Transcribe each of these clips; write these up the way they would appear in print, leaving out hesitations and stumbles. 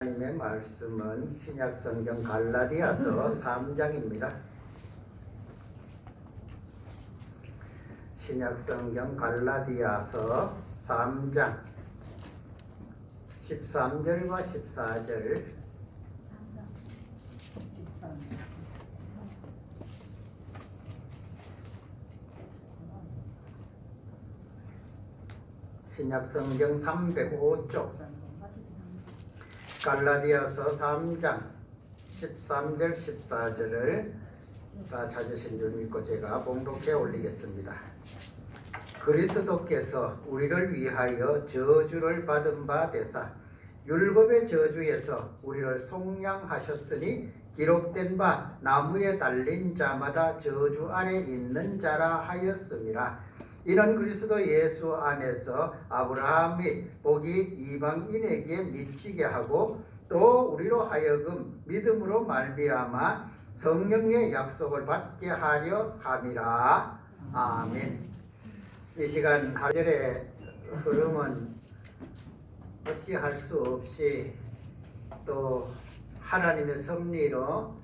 하나님의 말씀은 신약성경 갈라디아서 3장입니다. 신약성경 갈라디아서 3장 13절과 14절. 신약성경 305쪽 갈라디아서 3장 13절 14절을 다 찾으신 줄 믿고 제가 봉독해 올리겠습니다. 그리스도께서 우리를 위하여 저주를 받은 바 되사 율법의 저주에서 우리를 속량하셨으니 기록된 바 나무에 달린 자마다 저주 안에 있는 자라 하였음이라. 이는 그리스도 예수 안에서 아브라함이 복이 이방인에게 미치게 하고 또 우리로 하여금 믿음으로 말미암아 성령의 약속을 받게 하려 함이라. 아멘. 이 시간 하절의 흐름은 어찌할 수 없이 또 하나님의 섭리로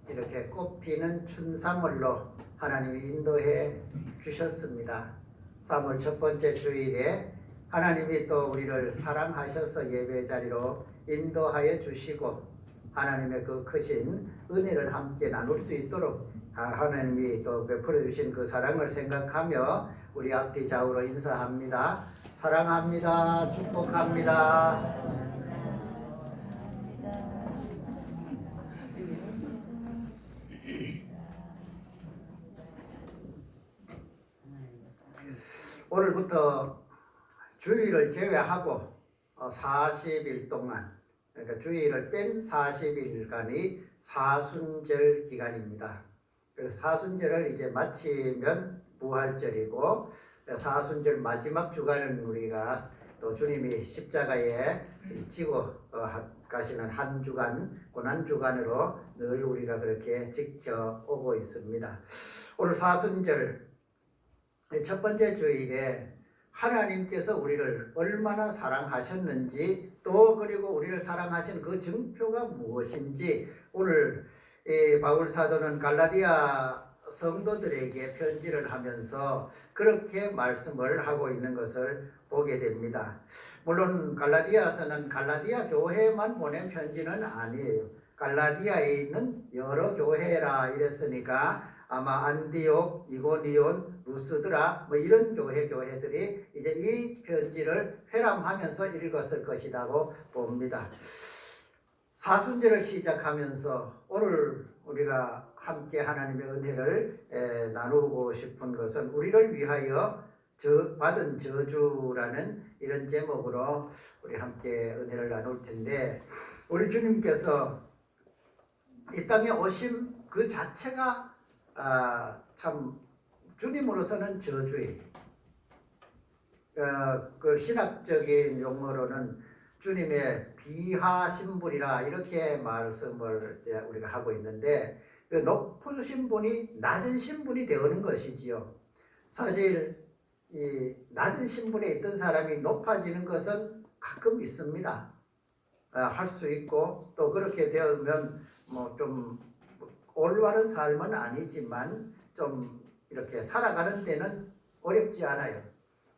이렇게 꽃피는 춘삼월로 하나님이 인도해 주셨습니다. 3월 첫 번째 주일에 하나님이 또 우리를 사랑하셔서 예배 자리로 인도하여 주시고 하나님의 그 크신 은혜를 함께 나눌 수 있도록 하나님이 또 베풀어 주신 그 사랑을 생각하며 우리 앞뒤 좌우로 인사합니다. 사랑합니다. 축복합니다. 오늘부터 주일을 제외하고 40일 동안, 그러니까 주일을 뺀 40일간이 사순절 기간입니다. 그래서 사순절을 이제 마치면 부활절이고, 사순절 마지막 주간은 우리가 또 주님이 십자가에 지고 가시는 한 주간, 고난 주간으로 늘 우리가 그렇게 지켜오고 있습니다. 오늘 사순절 첫 번째 주일에 하나님께서 우리를 얼마나 사랑하셨는지 또 그리고 우리를 사랑하신 그 증표가 무엇인지 오늘 바울 사도는 갈라디아 성도들에게 편지를 하면서 그렇게 말씀을 하고 있는 것을 보게 됩니다. 물론 갈라디아서는 갈라디아 교회만 보낸 편지는 아니에요. 갈라디아에 있는 여러 교회라 이랬으니까 아마 안디옥, 이고니온, 루스드라 뭐 이런 교회들이 이제 이 편지를 회람하면서 읽었을 것이라고 봅니다. 사순절을 시작하면서 오늘 우리가 함께 하나님의 은혜를 나누고 싶은 것은 우리를 위하여 받은 저주라는 이런 제목으로 우리 함께 은혜를 나눌 텐데, 우리 주님께서 이 땅에 오심 그 자체가 참 주님으로서는 저주예요. 그 신학적인 용어로는 주님의 비하신분이라 이렇게 말씀을 우리가 하고 있는데, 그 높으신 분이 낮은 신분이 되는 것이지요. 사실 이 낮은 신분에 있던 사람이 높아지는 것은 가끔 있습니다. 할 수 있고 또 그렇게 되면 뭐 좀 올바른 삶은 아니지만 좀 이렇게 살아가는 데는 어렵지 않아요.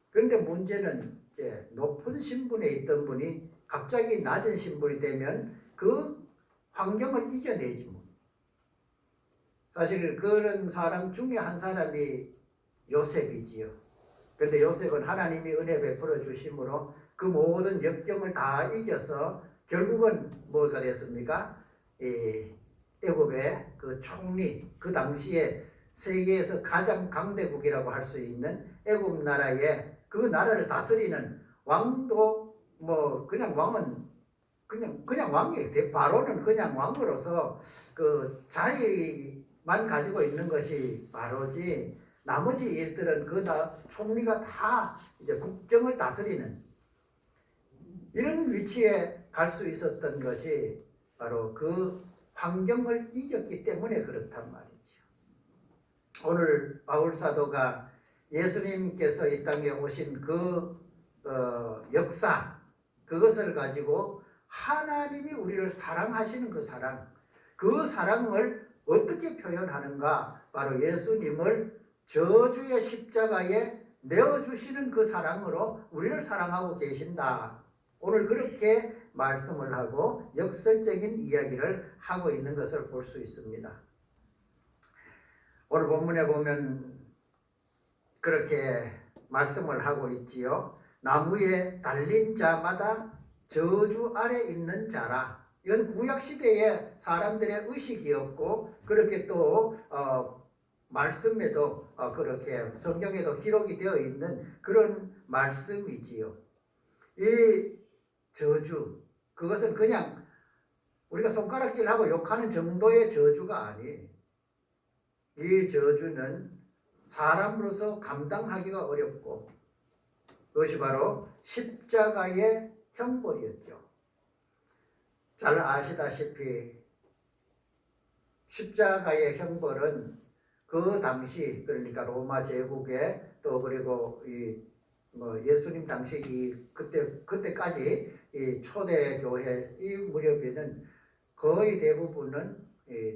그런데 문제는 이제 높은 신분에 있던 분이 갑자기 낮은 신분이 되면 그 환경을 이겨내지 뭐. 사실 그런 사람 중에 한 사람이 요셉이지요. 그런데 요셉은 하나님이 은혜 베풀어 주심으로 그 모든 역경을 다 이겨서 결국은 뭐가 됐습니까? 애굽의 그 총리, 그 당시에 세계에서 가장 강대국이라고 할 수 있는 애굽 나라의 그 나라를 다스리는 왕도 뭐 그냥 왕은 그냥 왕이에요. 바로는 그냥 왕으로서 그 자리만 가지고 있는 것이 바로지, 나머지 일들은 그 총리가 다 이제 국정을 다스리는 이런 위치에 갈 수 있었던 것이 바로 그 환경을 이겼기 때문에 그렇단 말이죠. 오늘 바울 사도가 예수님께서 이 땅에 오신 그 역사, 그것을 가지고 하나님이 우리를 사랑하시는 그 사랑, 그 사랑을 어떻게 표현하는가? 바로 예수님을 저주의 십자가에 내어주시는 그 사랑으로 우리를 사랑하고 계신다. 오늘 그렇게 말씀을 하고 역설적인 이야기를 하고 있는 것을 볼 수 있습니다. 오늘 본문에 보면 그렇게 말씀을 하고 있지요. 나무에 달린 자마다 저주 아래 있는 자라. 이건 구약시대의 사람들의 의식이었고 그렇게 또 말씀에도 그렇게 성경에도 기록이 되어 있는 그런 말씀이지요. 이 저주, 그것은 그냥 우리가 손가락질하고 욕하는 정도의 저주가 아니에요. 이 저주는 사람으로서 감당하기가 어렵고 그것이 바로 십자가의 형벌이었죠. 잘 아시다시피 십자가의 형벌은 그 당시 그러니까 로마 제국에 또 그리고 예수님 당시 그때까지 이 초대 교회 이 무렵에는 거의 대부분은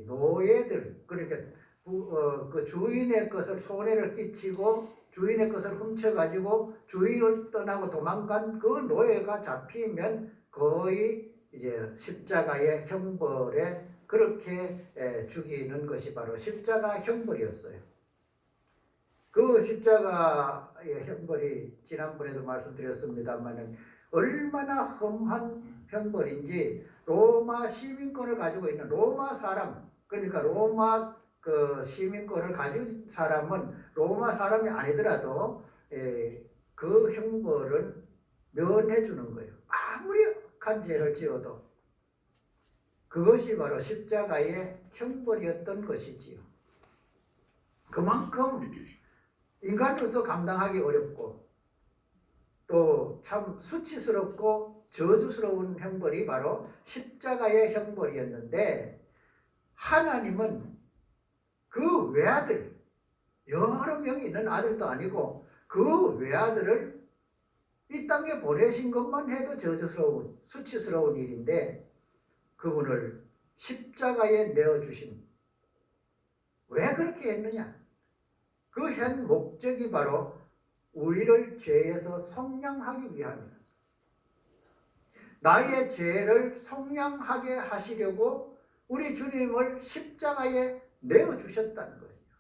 노예들 그러니까 그 주인의 것을 손해를 끼치고 주인의 것을 훔쳐가지고 주인을 떠나고 도망간 그 노예가 잡히면 거의 이제 십자가의 형벌에 그렇게 죽이는 것이 바로 십자가 형벌이었어요. 그 십자가의 형벌이 지난번에도 말씀드렸습니다만은 얼마나 험한 형벌인지 로마 시민권을 가지고 있는 로마 사람 그러니까 로마 그 시민권을 가진 사람은 로마 사람이 아니더라도 그 형벌을 면해 주는 거예요. 아무리 악한 죄를 지어도 그것이 바로 십자가의 형벌이었던 것이지요. 그만큼 인간으로서 감당하기 어렵고 또 참 수치스럽고 저주스러운 형벌이 바로 십자가의 형벌이었는데 하나님은 그 외아들 여러 명이 있는 아들도 아니고 그 외아들을 이 땅에 보내신 것만 해도 저주스러운 수치스러운 일인데 그분을 십자가에 내어주신 왜 그렇게 했느냐? 그 현 목적이 바로 우리를 죄에서 속량하기 위함이다. 나의 죄를 속량하게 하시려고 우리 주님을 십자가에 내어주셨다는 것이죠.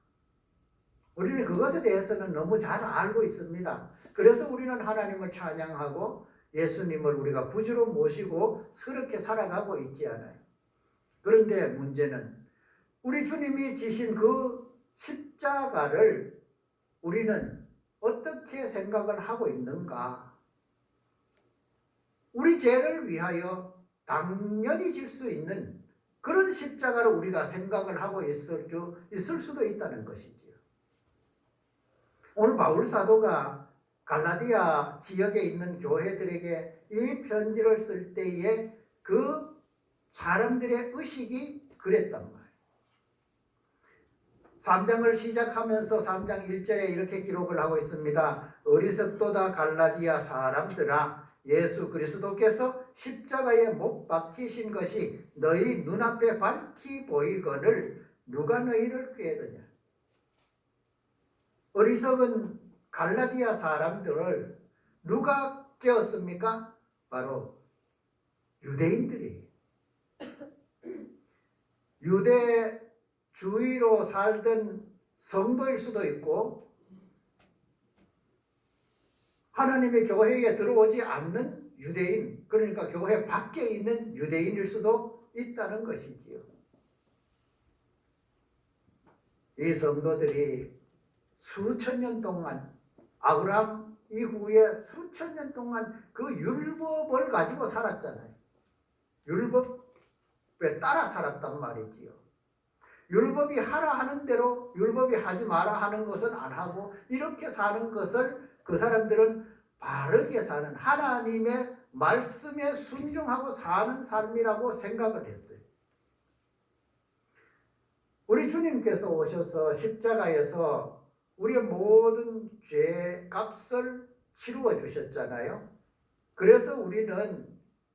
우리는 그것에 대해서는 너무 잘 알고 있습니다. 그래서 우리는 하나님을 찬양하고 예수님을 우리가 구주로 모시고 그렇게 살아가고 있지 않아요. 그런데 문제는 우리 주님이 지신 그 십자가를 우리는 어떻게 생각을 하고 있는가? 우리 죄를 위하여 당연히 질 수 있는 그런 십자가를 우리가 생각을 하고 있을 수도 있다는 것이지요. 오늘 바울 사도가 갈라디아 지역에 있는 교회들에게 이 편지를 쓸 때에 그 사람들의 의식이 그랬단 말이에요. 3장을 시작하면서 3장 1절에 이렇게 기록을 하고 있습니다. 어리석도다 갈라디아 사람들아 예수 그리스도께서 십자가에 못 박히신 것이 너희 눈앞에 밝히 보이거늘 누가 너희를 꾀드냐. 어리석은 갈라디아 사람들을 누가 깨웠습니까? 바로 유대인들이. 유대주의로 살던 성도일 수도 있고 하나님의 교회에 들어오지 않는 유대인, 그러니까 교회 밖에 있는 유대인일 수도 있다는 것이지요. 이 성도들이 수천 년 동안 아브라함 이후에 수천 년 동안 그 율법을 가지고 살았잖아요. 율법에 따라 살았단 말이지요. 율법이 하라 하는 대로 율법이 하지 마라 하는 것은 안 하고 이렇게 사는 것을 그 사람들은 바르게 사는 하나님의 말씀에 순종하고 사는 삶이라고 생각을 했어요. 우리 주님께서 오셔서 십자가에서 우리의 모든 죄 값을 치루어 주셨잖아요. 그래서 우리는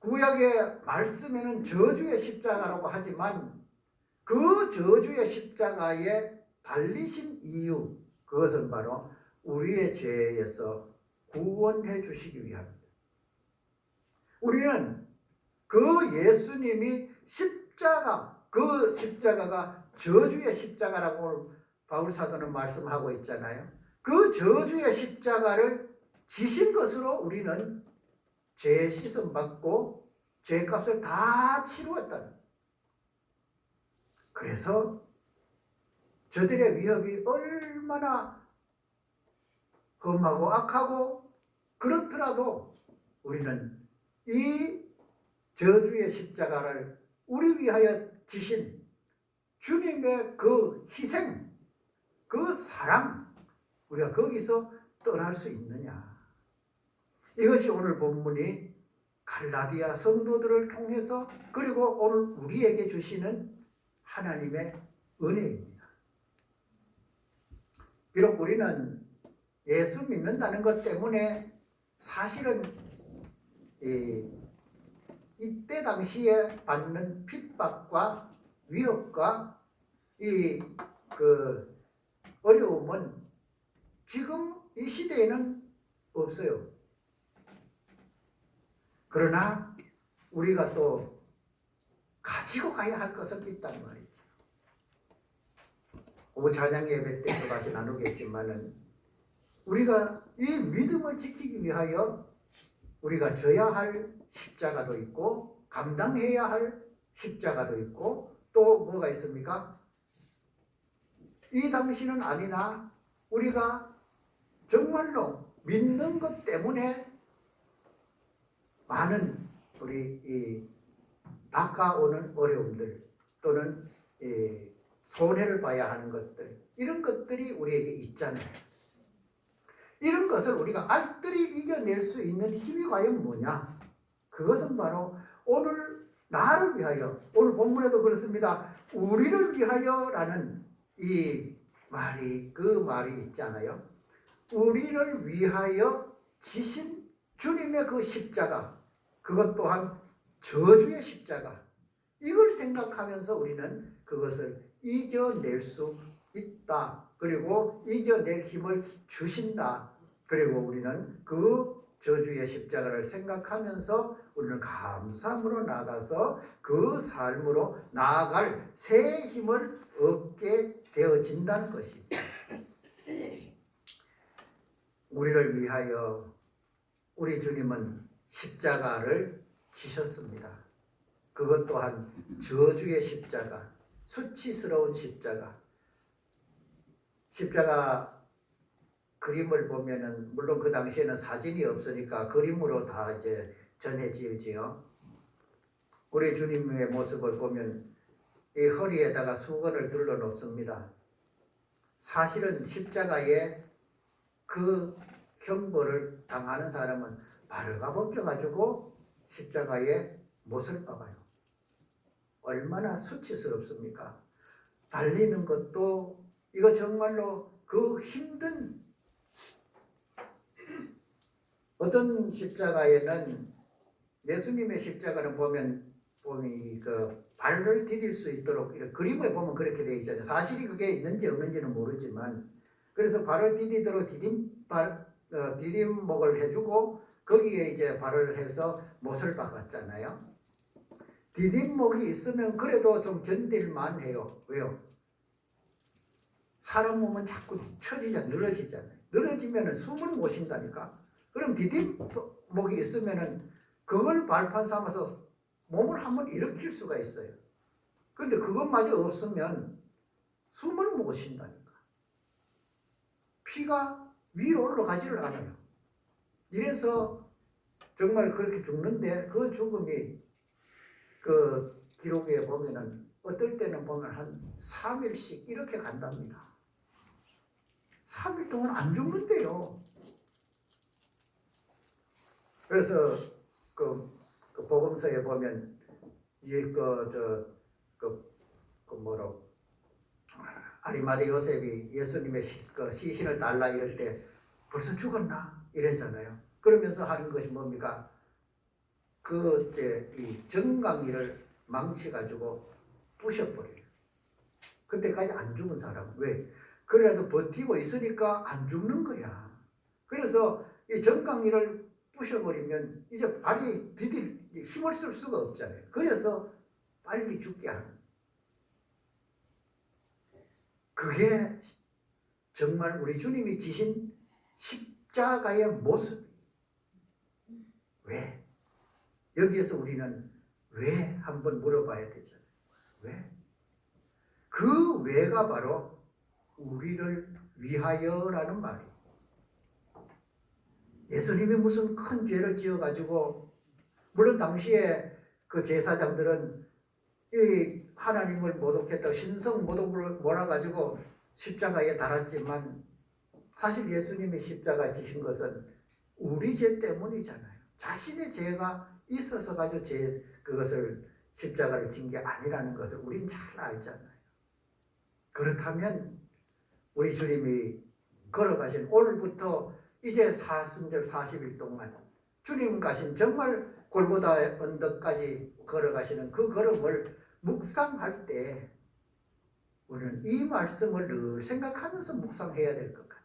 구약의 말씀에는 저주의 십자가라고 하지만 그 저주의 십자가에 달리신 이유, 그것은 바로 우리의 죄에서 구원해 주시기 위함입니다. 우리는 그 예수님이 그 십자가가 저주의 십자가라고 바울 사도는 말씀하고 있잖아요. 그 저주의 십자가를 지신 것으로 우리는 죄 씻음 받고 죄값을 다 치루었다는. 그래서 저들의 위협이 얼마나 험하고 악하고 그렇더라도 우리는 이 저주의 십자가를 우리 위하여 지신 주님의 그 희생, 그 사랑, 우리가 거기서 떠날 수 있느냐. 이것이 오늘 본문이 갈라디아 성도들을 통해서 그리고 오늘 우리에게 주시는 하나님의 은혜입니다. 비록 우리는 예수 믿는다는 것 때문에 사실은 이때 당시에 받는 핍박과 위협과 그 어려움은 지금 이 시대에는 없어요. 그러나 우리가 또 가지고 가야 할 것은 있단 말이죠. 오후 찬양 예배 때도 다시 나누겠지만은 우리가 이 믿음을 지키기 위하여 우리가 져야 할 십자가도 있고 감당해야 할 십자가도 있고 또 뭐가 있습니까? 이 당시는 아니나 우리가 정말로 믿는 것 때문에 많은 우리 다가오는 어려움들 또는 손해를 봐야 하는 것들, 이런 것들이 우리에게 있잖아요. 이런 것을 우리가 알뜰히 이겨낼 수 있는 힘이 과연 뭐냐? 그것은 바로 오늘 나를 위하여, 오늘 본문에도 그렇습니다. 우리를 위하여라는 이 말이, 그 말이 있잖아요. 우리를 위하여 지신 주님의 그 십자가, 그것 또한 저주의 십자가, 이걸 생각하면서 우리는 그것을 이겨낼 수 있다. 그리고 이겨낼 힘을 주신다. 그리고 우리는 그 저주의 십자가를 생각하면서 우리는 감사함으로 나가서 그 삶으로 나아갈 새 힘을 얻게 되어진다는 것이죠. 우리를 위하여 우리 주님은 십자가를 지셨습니다. 그것 또한 저주의 십자가, 수치스러운 십자가. 십자가 그림을 보면은 물론 그 당시에는 사진이 없으니까 그림으로 다 이제 전해지지요. 우리 주님의 모습을 보면 이 허리에다가 수건을 둘러 놓습니다. 사실은 십자가에 그 형벌을 당하는 사람은 발가 벗겨가지고 십자가에 못을 박아요. 얼마나 수치스럽습니까? 달리는 것도 이거 정말로 그 힘든, 어떤 십자가에는 예수님의 십자가는 보면 그 발을 디딜 수 있도록 이렇게 그림에 보면 그렇게 되어 있잖아요. 사실이 그게 있는지 없는지는 모르지만 그래서 발을 디디도록 디딤목을 해주고 거기에 이제 발을 해서 못을 박았잖아요. 디딤목이 있으면 그래도 좀 견딜만 해요. 왜요? 사람 몸은 자꾸 늘어지잖아요. 늘어지면 숨을 못 쉰다니까. 그럼 디딤목이 있으면 그걸 발판 삼아서 몸을 한번 일으킬 수가 있어요. 그런데 그것마저 없으면 숨을 못 쉰다니까. 피가 위로 올라가지를 않아요. 이래서 정말 그렇게 죽는데 그 죽음이 그 기록에 보면은 어떨 때는 보면 한 3일씩 이렇게 간답니다. 3일 동안 안 죽는데요. 그래서 그 복음서에 보면 아리마대 요셉이 예수님의 시신을 달라 이럴 때 벌써 죽었나 이랬잖아요. 그러면서 하는 것이 뭡니까? 이 정강이를 망치가지고 부셔버려요. 그때까지 안 죽은 사람은 왜? 그래도 버티고 있으니까 안 죽는 거야. 그래서 이 정강이를 부셔버리면 이제 발이 힘을 쓸 수가 없잖아요. 그래서 빨리 죽게 하는. 그게 정말 우리 주님이 지신 십자가의 모습. 왜? 여기에서 우리는 왜 한번 물어봐야 되잖아요. 왜? 그 왜가 바로 우리를 위하여라는 말이에요. 예수님이 무슨 큰 죄를 지어가지고, 물론 당시에 그 제사장들은 이 하나님을 모독했다고 신성 모독을 몰아가지고 십자가에 달았지만, 사실 예수님이 십자가 지신 것은 우리 죄 때문이잖아요. 자신의 죄가 있어서 가지고 그것을 십자가를 진 게 아니라는 것을 우린 잘 알잖아요. 그렇다면 우리 주님이 걸어가신 오늘부터 이제 사순절 40일 동안 주님 가신 정말 골고다 언덕까지 걸어가시는 그 걸음을 묵상할 때 우리는 이 말씀을 늘 생각하면서 묵상해야 될 것 같아요.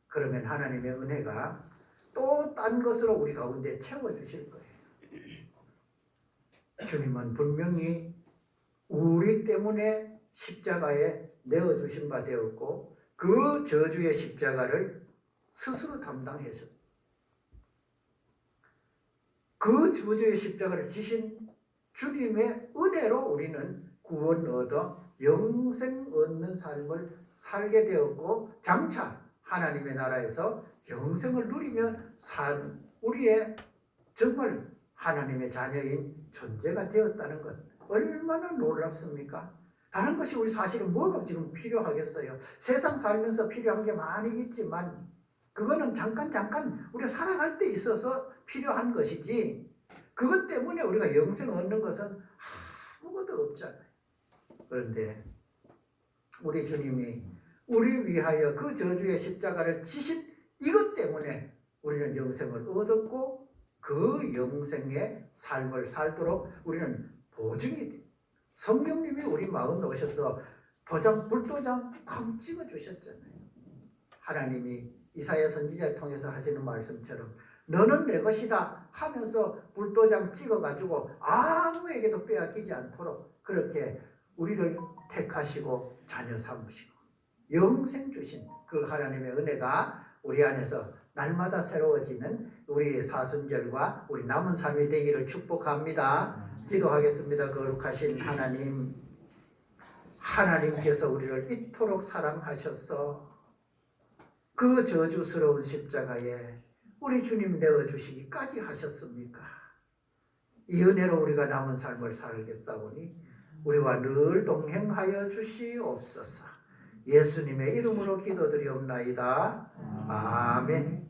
그러면 하나님의 은혜가 또 딴 것으로 우리 가운데 채워주실 거예요. 주님은 분명히 우리 때문에 십자가에 내어주신 바 되었고 그 저주의 십자가를 스스로 담당하셨습니다. 그 저주의 십자가를 지신 주님의 은혜로 우리는 구원 얻어 영생 얻는 삶을 살게 되었고 장차 하나님의 나라에서 영생을 누리며 산 우리의 정말 하나님의 자녀인 존재가 되었다는 것 얼마나 놀랍습니까? 다른 것이 우리 사실은 뭐가 지금 필요하겠어요? 세상 살면서 필요한 게 많이 있지만 그거는 잠깐 우리가 살아갈 때 있어서 필요한 것이지 그것 때문에 우리가 영생 얻는 것은 아무것도 없잖아요. 그런데 우리 주님이 우리 위하여 그 저주의 십자가를 지신 이것 때문에 우리는 영생을 얻었고 그 영생의 삶을 살도록 우리는 보증이 돼. 성령님이 우리 마음에 오셔서 불도장 쾅 찍어주셨잖아요. 하나님이 이사야 선지자를 통해서 하시는 말씀처럼 너는 내 것이다 하면서 불도장 찍어가지고 아무에게도 빼앗기지 않도록 그렇게 우리를 택하시고 자녀 삼으시고 영생 주신 그 하나님의 은혜가 우리 안에서 날마다 새로워지는 우리 사순절과 우리 남은 삶이 되기를 축복합니다. 기도하겠습니다. 거룩하신 하나님, 하나님께서 우리를 이토록 사랑하셔서 그 저주스러운 십자가에 우리 주님 내어주시기까지 하셨습니까? 이 은혜로 우리가 남은 삶을 살겠사오니 우리와 늘 동행하여 주시옵소서. 예수님의 이름으로 기도드리옵나이다. 아멘.